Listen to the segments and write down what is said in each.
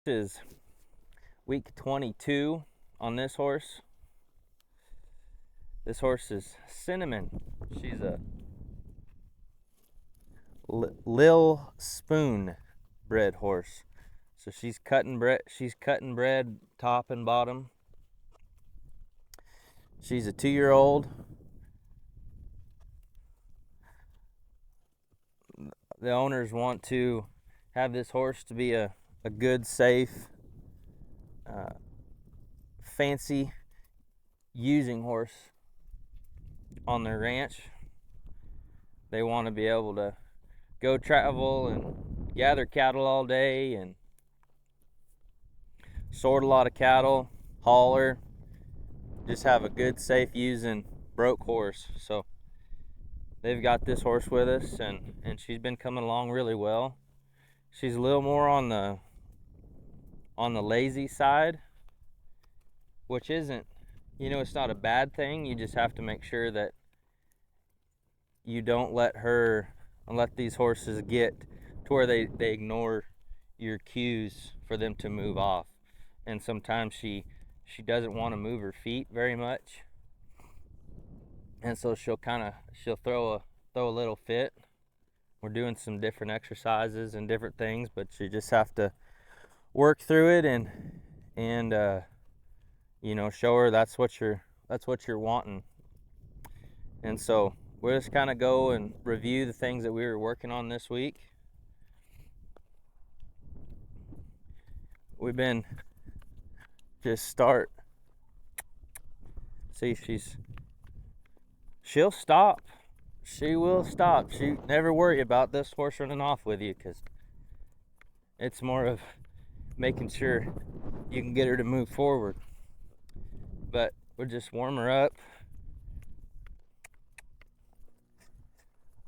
is week 22 on this horse. This horse is Cinnamon. She's a Lil Spoon bred horse. So she's cutting bred top and bottom. She's a 2-year-old. The owners want to have this horse to be a good, safe, fancy using horse on their ranch. They want to be able to go travel and gather cattle all day and sort a lot of cattle, hauler, just have a good, safe using broke horse. So they've got this horse with us, and she's been coming along really well. She's a little more on the lazy side, which isn't, it's not a bad thing. You just have to make sure that you don't let these horses get to where they ignore your cues for them to move off. And sometimes she doesn't want to move her feet very much, and so she'll throw a little fit. We're doing some different exercises and different things, but you just have to work through it and show her that's what you're wanting. And so we'll just kind of go and review the things that we were working on this week. We've been see, she'll stop. She will stop. She never worry about this horse running off with you, because it's more of making sure you can get her to move forward. But we'll just warm her up.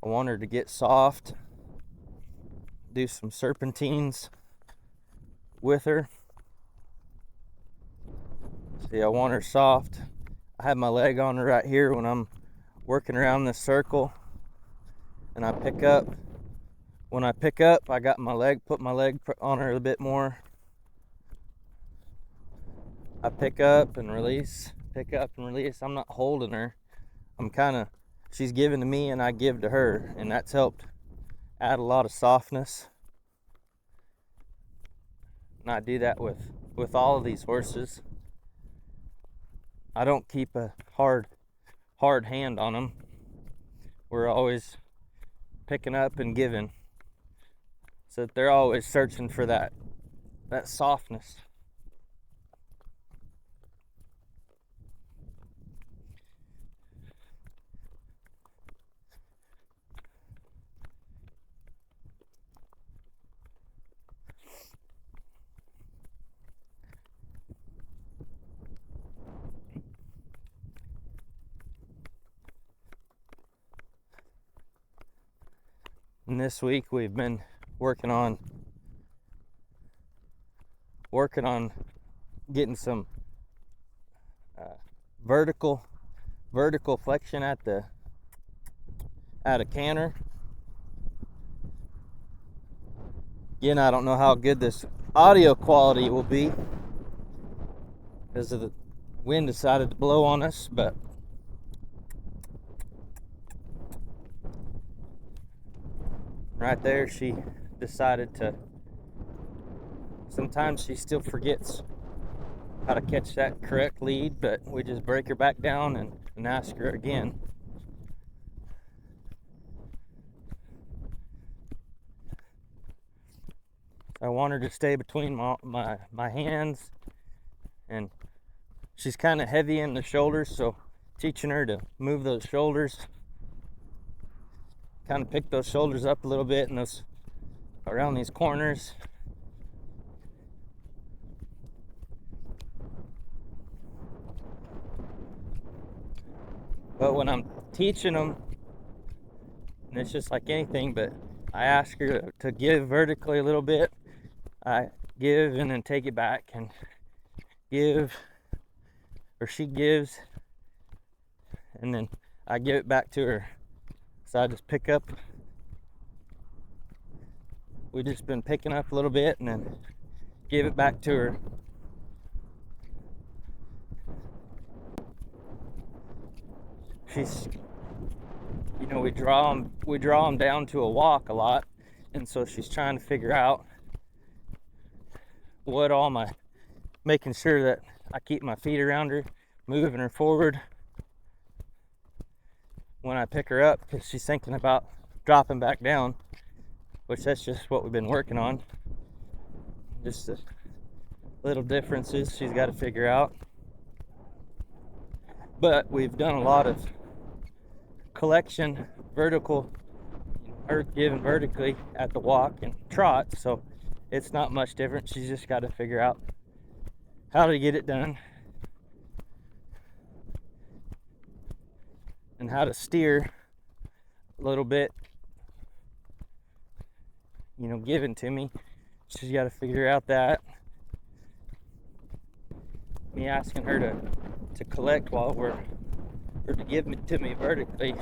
I want her to get soft. Do some serpentines with her. See, I want her soft. I have my leg on her right here when I'm working around this circle, and I pick up. When I pick up, I got put my leg on her a bit more. I pick up and release, pick up and release. I'm not holding her. She's giving to me and I give to her, and that's helped add a lot of softness. And I do that with all of these horses. I don't keep a hard hand on them. We're always picking up and giving, so that they're always searching for that softness. And this week we've been working on getting some vertical flexion at a canter. Again, I don't know how good this audio quality will be because of the wind decided to blow on us, but right there, she decided to. Sometimes she still forgets how to catch that correct lead, but we just break her back down and ask her again. I want her to stay between my hands, and she's kind of heavy in the shoulders, so teaching her to move those shoulders, kind of pick those shoulders up a little bit and those around these corners. But when I'm teaching them, and it's just like anything, but I ask her to give vertically a little bit. I give and then take it back and give, or she gives, and then I give it back to her. So I just pick up. We've just been picking up a little bit and then give it back to her. She's, we draw them down to a walk a lot, and so she's trying to figure out what all my, making sure that I keep my feet around her, moving her forward when I pick her up, because she's thinking about dropping back down, which that's just what we've been working on. Just the little differences she's got to figure out. But we've done a lot of collection, vertical, her given vertically at the walk and trot, so it's not much different. She's just got to figure out how to get it done and how to steer a little bit, given to me. She's got to figure out that. Me asking her to collect while or to give it to me vertically,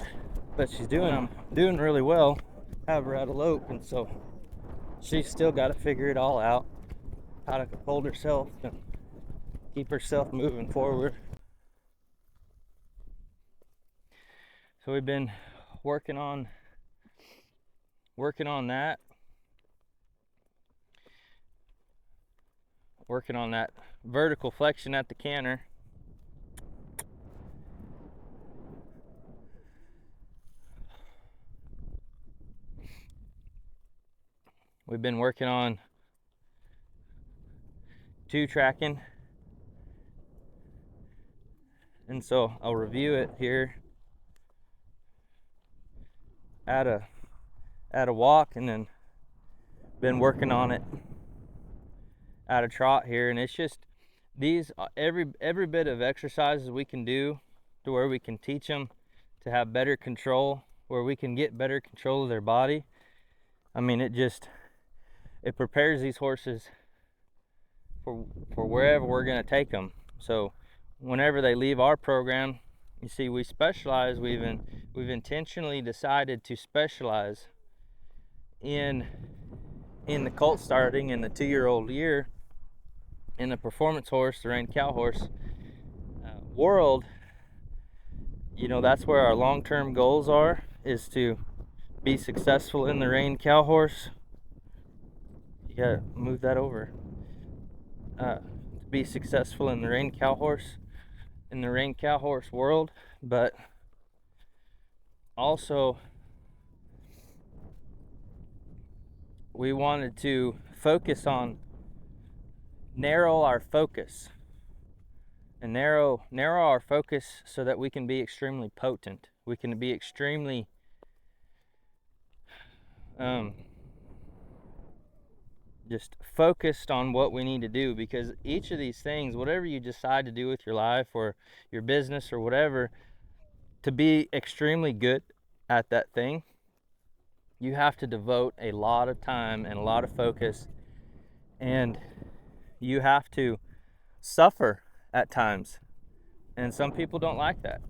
but she's doing really well. Have her at a lope, and so she's still got to figure it all out, how to hold herself and keep herself moving forward. So we've been working on that, vertical flexion at the canter. We've been working on 2 tracking, and so I'll review it here at a walk, and then been working on it at a trot here. And it's just these every bit of exercises we can do to where we can teach them to have better control, where we can get better control of their body. I mean, it prepares these horses for wherever we're going to take them. So whenever they leave our program, you see, we specialize. We've intentionally decided to specialize in the colt starting in the 2-year-old year in the performance horse, the reined cow horse world. That's where our long-term goals are, is to be successful in the reined cow horse. You gotta move that over. To be successful in the reined cow horse world, but also we wanted to narrow our focus so that we can be extremely potent. We can be extremely just focused on what we need to do, because each of these things, whatever you decide to do with your life or your business or whatever, to be extremely good at that thing, you have to devote a lot of time and a lot of focus, and you have to suffer at times. And some people don't like that.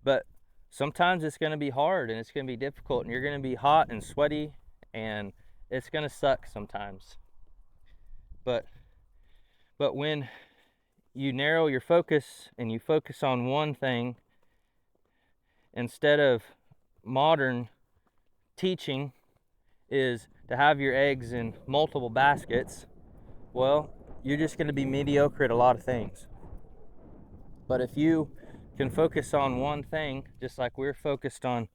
But sometimes it's going to be hard and it's going to be difficult, and you're going to be hot and sweaty, and it's going to suck sometimes. But when you narrow your focus and you focus on one thing, instead of modern teaching is to have your eggs in multiple baskets, well, you're just going to be mediocre at a lot of things. But if you can focus on one thing, just like we're focused on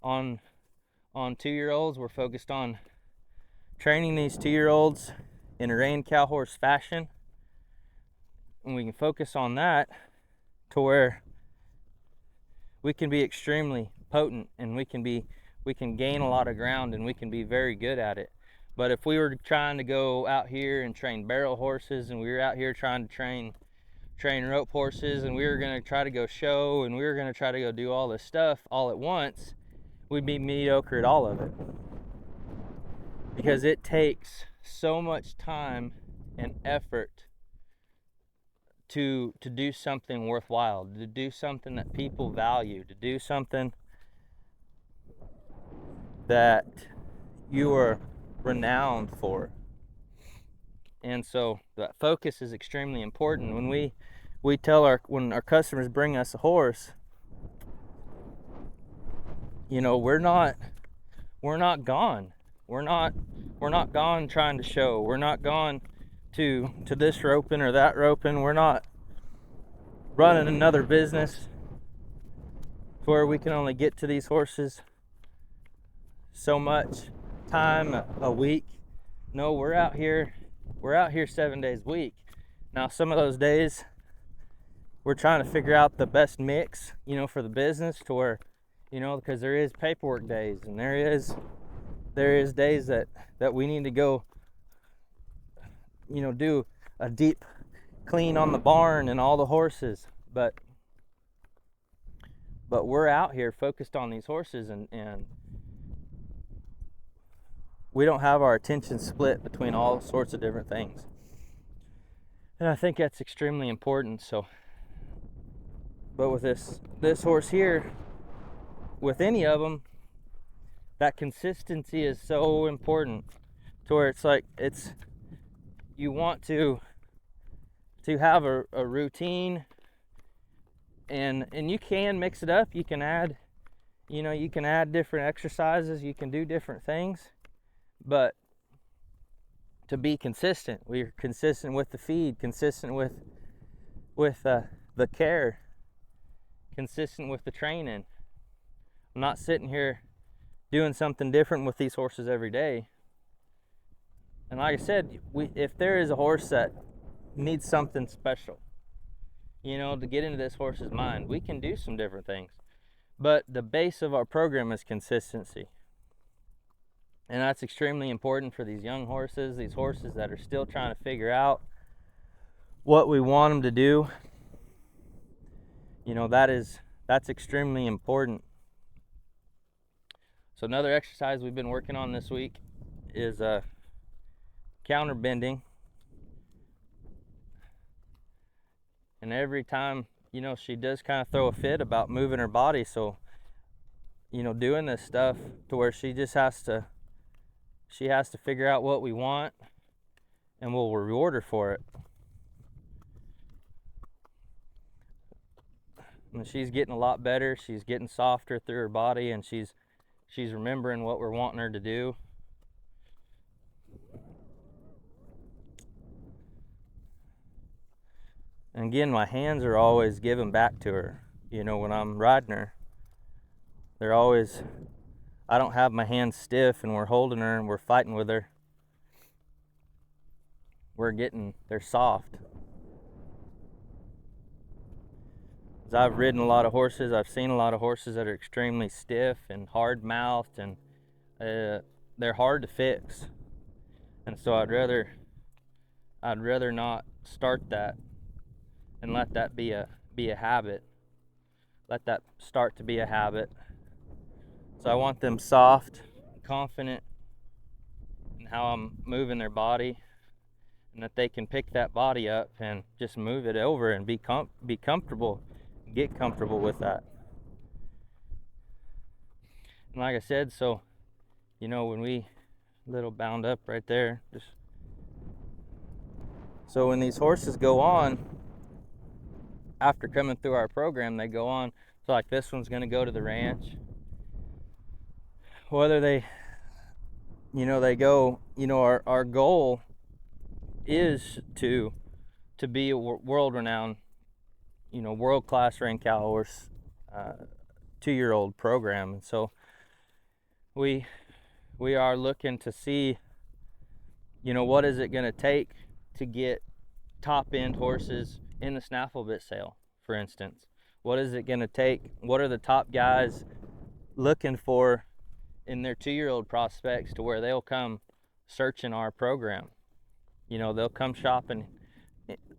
2-year-olds, we're focused on training these 2-year-olds in a reined cow horse fashion, and we can focus on that to where we can be extremely potent, and we can gain a lot of ground, and we can be very good at it. But if we were trying to go out here and train barrel horses, and we were out here trying to train rope horses, and we were going to try to go show, and we were going to try to go do all this stuff all at once, we'd be mediocre at all of it. Because it takes so much time and effort to do something worthwhile, to do something that people value, to do something that you are renowned for. And so that focus is extremely important. When our customers bring us a horse, we're not gone. We're not gone trying to show. We're not gone to this roping or that roping. We're not running another business where we can only get to these horses so much time a week. No, we're out here 7 days a week. Now, some of those days we're trying to figure out the best mix, for the business, to where, because there is paperwork days, and there is days that we need to go, do a deep clean on the barn and all the horses. But we're out here focused on these horses, and we don't have our attention split between all sorts of different things. And I think that's extremely important. So, but with this horse here, with any of them, that consistency is so important, to where it's like, you want to have a routine, and you can mix it up. You can add different exercises, you can do different things, but to be consistent, we're consistent with the feed, consistent with the care, consistent with the training. I'm not sitting here doing something different with these horses every day. And like I said, if there is a horse that needs something special, to get into this horse's mind, we can do some different things. But the base of our program is consistency. And that's extremely important for these young horses, these horses that are still trying to figure out what we want them to do. That's extremely important. So another exercise we've been working on this week is counter bending. And every time, she does kind of throw a fit about moving her body. So, doing this stuff to where she has to figure out what we want, and we'll reward her for it. And she's getting a lot better. She's getting softer through her body, and she's remembering what we're wanting her to do. And again, my hands are always given back to her. When I'm riding her, they're always, I don't have my hands stiff and we're holding her and we're fighting with her. They're soft. As I've ridden a lot of horses, I've seen a lot of horses that are extremely stiff and hard-mouthed, and they're hard to fix. And so I'd rather not start that and let that be a habit. Let that start to be a habit. So I want them soft, confident in how I'm moving their body, and that they can pick that body up and just move it over and be comfortable, get comfortable with that. And like I said, so when we little bound up right there, so when these horses go on, after coming through our program, they go on. So like this one's going to go to the ranch. Whether they go, our goal is to be a world-renowned, world-class rank cow horse, 2-year-old program. And so we are looking to see, what is it going to take to get top-end horses in the snaffle bit sale, for instance. What is it going to take? What are the top guys looking for in their 2-year-old prospects, to where they'll come searching our program? They'll come shopping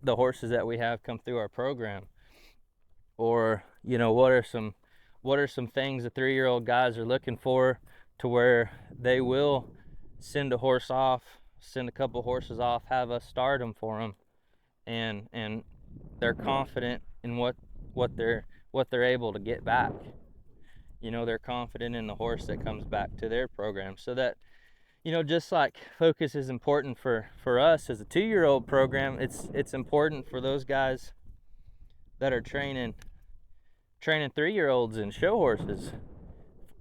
the horses that we have come through our program. Or, what are some things the 3-year-old guys are looking for, to where they will send a couple horses off, have us start them for them, and they're confident in what they're able to get back. They're confident in the horse that comes back to their program, so that you know, just like focus is important for us as a 2-year-old program, it's important for those guys that are training 3-year-olds and show horses.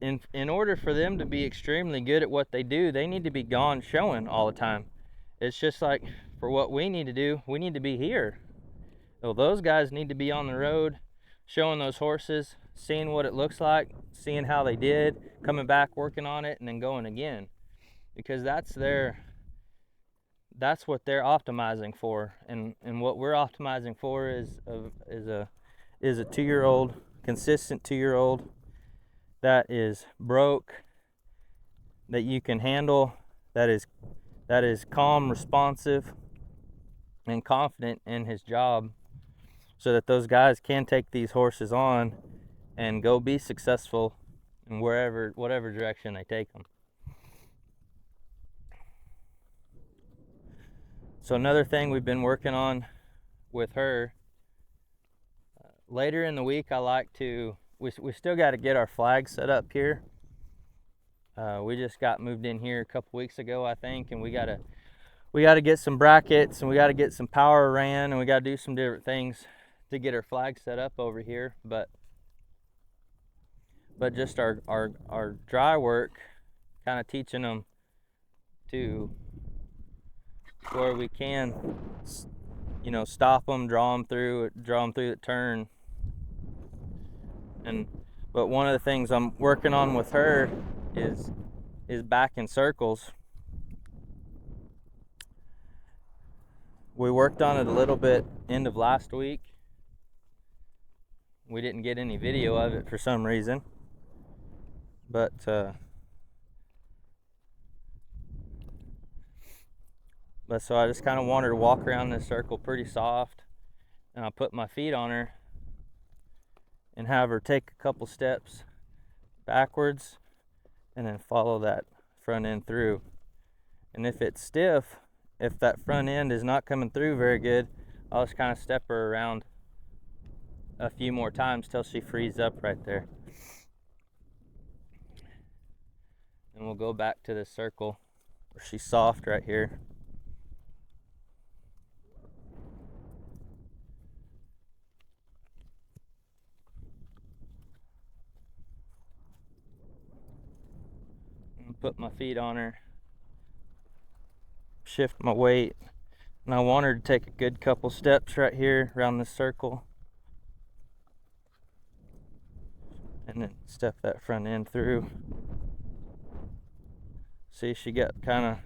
In order for them to be extremely good at what they do, they need to be gone showing all the time. It's just like for what we need to do, we need to be here. Well, those guys need to be on the road showing those horses, seeing what it looks like, seeing how they did, coming back, working on it, and then going again. Because that's what they're optimizing for, and what we're optimizing for is a 2-year-old, consistent 2-year-old that is broke, that you can handle, that is calm, responsive, and confident in his job, so that those guys can take these horses on and go be successful in whatever direction they take them. So another thing we've been working on with her, later in the week, we still got to get our flag set up here. We just got moved in here a couple weeks ago, I think, and we got to get some brackets, and we got to get some power ran, and we got to do some different things to get our flag set up over here. But just our dry work, kind of teaching them to where we can, you know, stop them, draw them through the turn. But one of the things I'm working on with her is back in circles. We worked on it a little bit end of last week. We didn't get any video of it for some reason, but so I just kind of want her to walk around this circle pretty soft, and I'll put my feet on her and have her take a couple steps backwards and then follow that front end through. And if it's stiff, if that front end is not coming through very good, I'll just kind of step her around a few more times till she frees up right there. And we'll go back to this circle where she's soft right here. And put my feet on her, shift my weight, and I want her to take a good couple steps right here around this circle, and then step that front end through. See, she got kind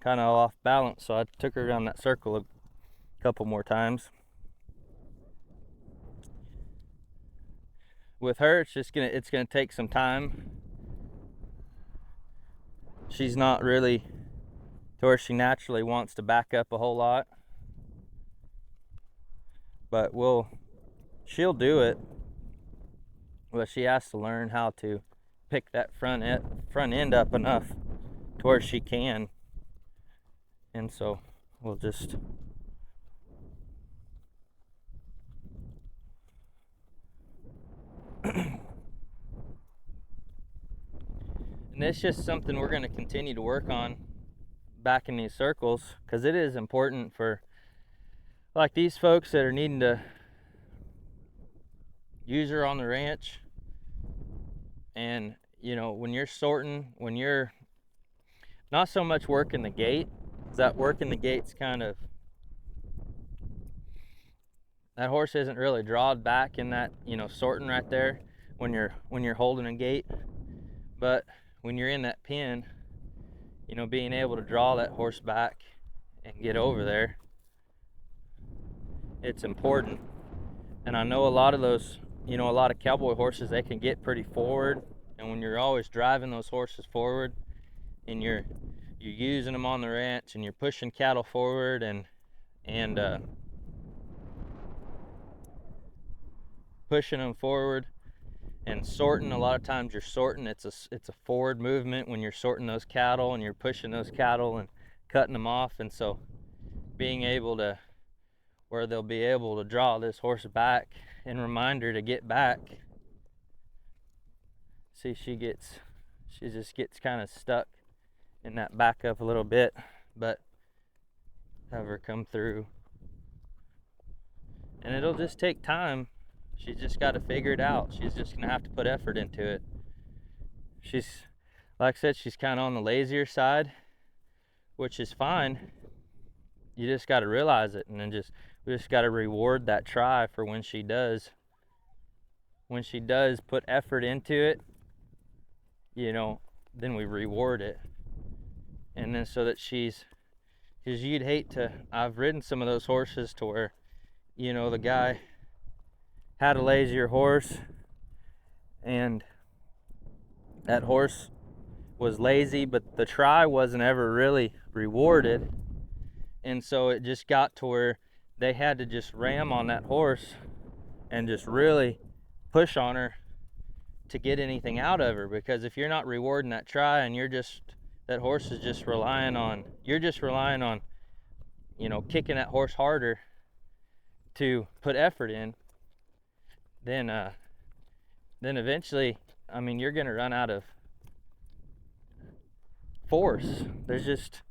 of off balance, so I took her around that circle a couple more times. With her, it's gonna take some time. She's not really to where she naturally wants to back up a whole lot, but she'll do it. But she has to learn how to pick that front end up enough to where she can. And so we'll just and it's just something we're going to continue to work on back in these circles, because it is important for like these folks that are needing to use her on the ranch. And you know, when you're sorting, when you're not so much working the gate, that working the gate's kind of, that horse isn't really drawed back in that, you know, sorting right there when you're holding a gate. But when you're in that pen, you know, being able to draw that horse back and get over there, it's important. And I know a lot of those, you know, a lot of cowboy horses, they can get pretty forward, and when you're always driving those horses forward and you're using them on the ranch and you're pushing cattle forward and pushing them forward and sorting, a lot of times you're sorting, it's a forward movement when you're sorting those cattle and you're pushing those cattle and cutting them off. And so being able to, where they'll be able to draw this horse back and remind her to get back. See, she gets She just gets kind of stuck in that back up a little bit, but have her come through. And it'll just take time. She's just got to figure it out. She's just going to have to put effort into it. She's, like I said, she's kind of on the lazier side, which is fine. You just got to realize it, and then we just got to reward that try for when she does put effort into it, then we reward it. And then so that because you'd hate to, I've ridden some of those horses to where, the guy had a lazier horse, and that horse was lazy, but the try wasn't ever really rewarded. And so it just got to where they had to just ram on that horse and just really push on her to get anything out of her. Because if you're not rewarding that try and that horse is just relying on, kicking that horse harder to put effort in, then eventually, you're going to run out of force. There's just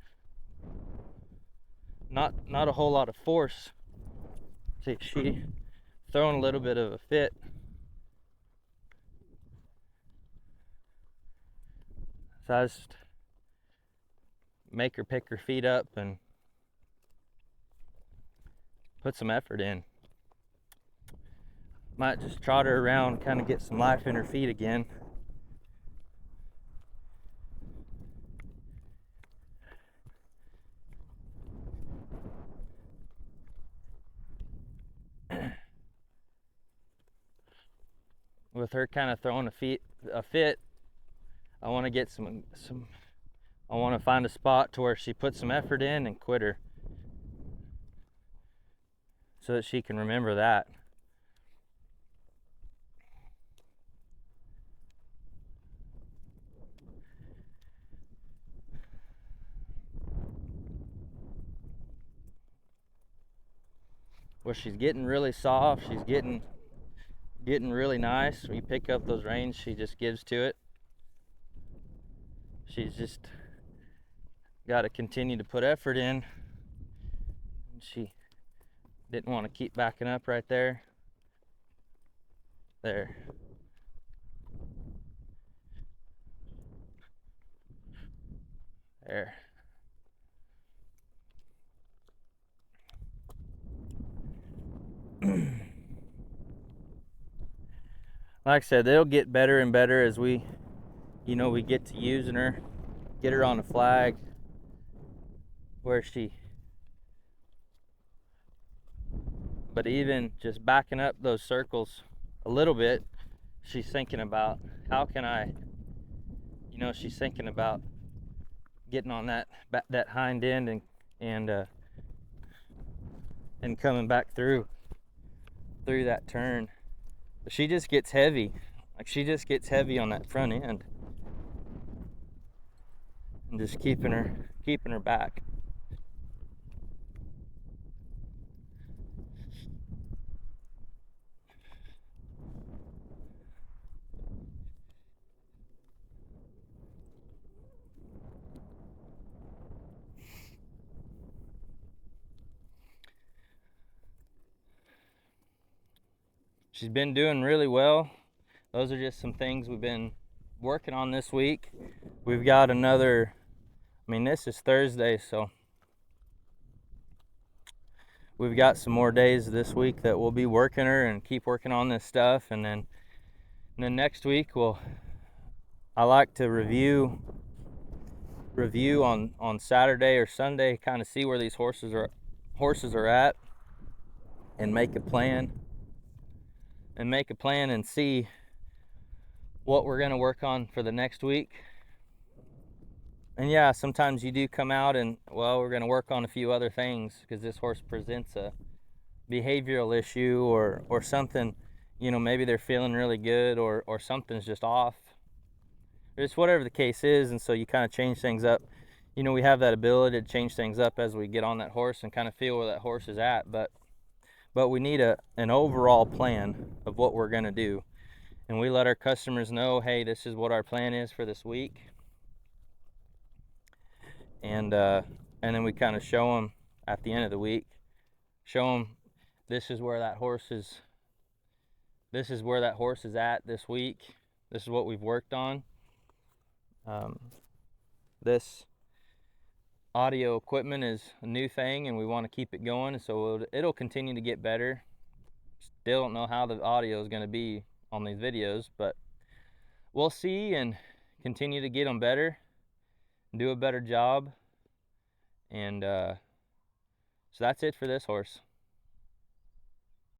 not a whole lot of force. See, she throwing a little bit of a fit. So I just make her pick her feet up and put some effort in. Might just trot her around, kind of get some life in her feet again. With her kind of throwing a fit, I want to get I want to find a spot to where she puts some effort in and quit her, so that she can remember that. Well, she's getting really soft. She's getting really nice. When you pick up those reins, she just gives to it. She's just got to continue to put effort in. She didn't want to keep backing up right there. There. There. Like I said, they'll get better and better as we get to using her, get her on the flag where but even just backing up those circles a little bit, she's thinking about how can I, she's thinking about getting on that hind end and coming back through that turn. But she just gets heavy. She just gets heavy on that front end. And just keeping her back. She's been doing really well. Those are just some things we've been working on this week. We've got another, this is Thursday, so we've got some more days this week that we'll be working her and keep working on this stuff. And then next week I like to review on Saturday or Sunday, kind of see where these horses are at, and make a plan and see what we're going to work on for the next week. And yeah, sometimes you do come out and, we're going to work on a few other things because this horse presents a behavioral issue or something, maybe they're feeling really good or something's just off. It's whatever the case is, and so you kind of change things up. We have that ability to change things up as we get on that horse and kind of feel where that horse is at, but we need an overall plan of what we're going to do. and we let our customers know, hey, this is what our plan is for this week. And then we kind of show them at the end of the week, show them this is where that horse is at this week. This is what we've worked on. This audio equipment is a new thing, and we want to keep it going, so it'll continue to get better. Still don't know how the audio is going to be on these videos, but we'll see and continue to get them better, do a better job. And so that's it for this horse.